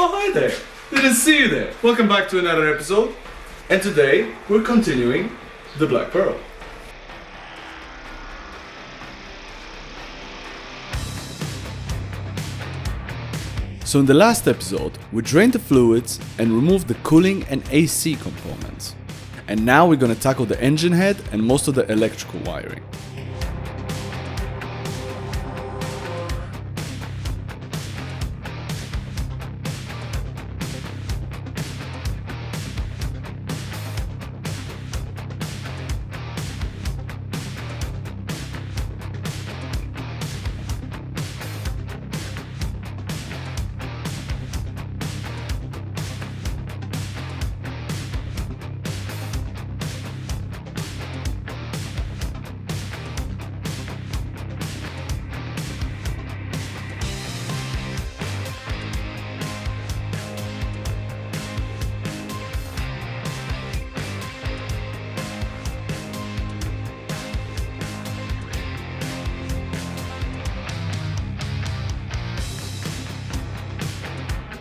Oh, hi there! Didn't see you there. Welcome back to another episode. And today we're continuing the Black Pearl. So in the last episode, we drained the fluids and removed the cooling and AC components. And now we're gonna tackle the engine head and most of the electrical wiring.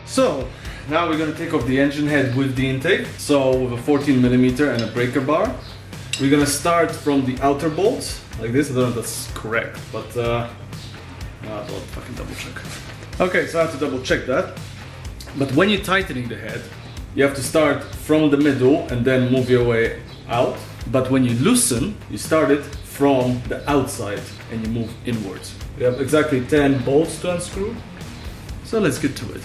So, now we're gonna take off the engine head with the intake. So, with a 14mm and a breaker bar. We're gonna start from the outer bolts, like this. I don't know if that's correct, but I'll fucking double check. Okay, so I have to double check that. But when you're tightening the head, you have to start from the middle and then move your way out. But when you loosen, you start it from the outside and you move inwards. We have exactly 10 bolts to unscrew. So let's get to it.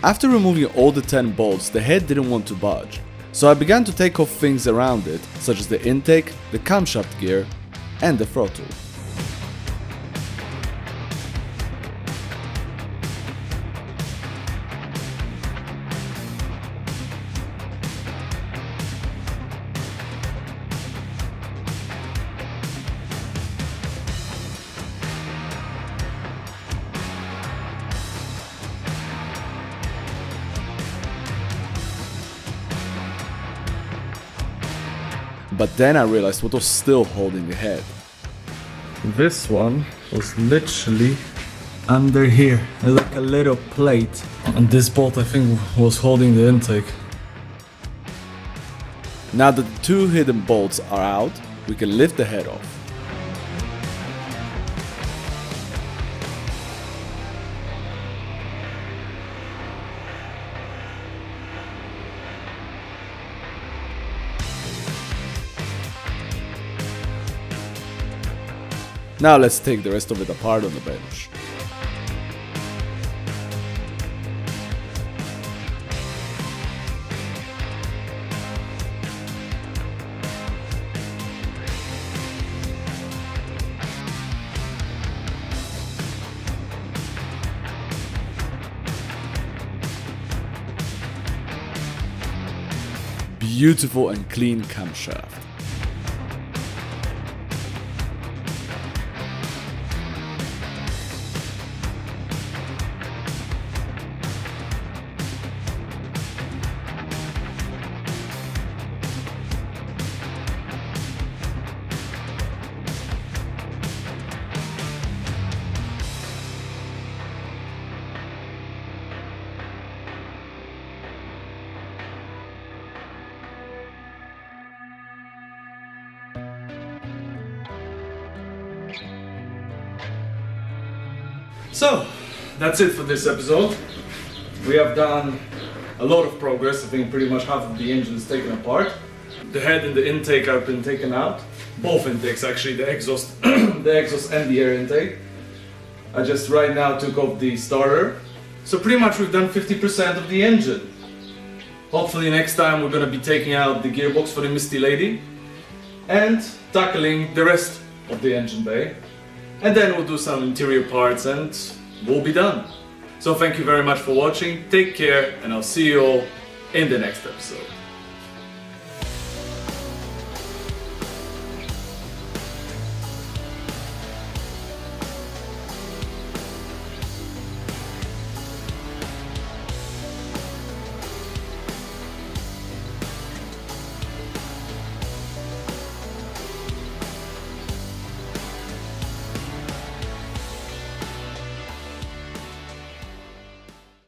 After removing all the 10 bolts, the head didn't want to budge, so I began to take off things around it, such as the intake, the camshaft gear, and the throttle. But then I realized what was still holding the head. This one was literally under here, like a little plate. And this bolt, I think, was holding the intake. Now that the two hidden bolts are out, we can lift the head off. Now let's take the rest of it apart on the bench. Beautiful and clean camshaft. So, that's it for this episode. We have done a lot of progress. I think pretty much half of the engine is taken apart. The head and the intake have been taken out. Both intakes actually, the exhaust, the exhaust and the air intake. I just right now took off the starter. So pretty much we've done 50% of the engine. Hopefully next time we're gonna be taking out the gearbox for the Misty Lady and tackling the rest of the engine bay. And then we'll do some interior parts and we'll be done. So thank you very much for watching, take care, and I'll see you all in the next episode.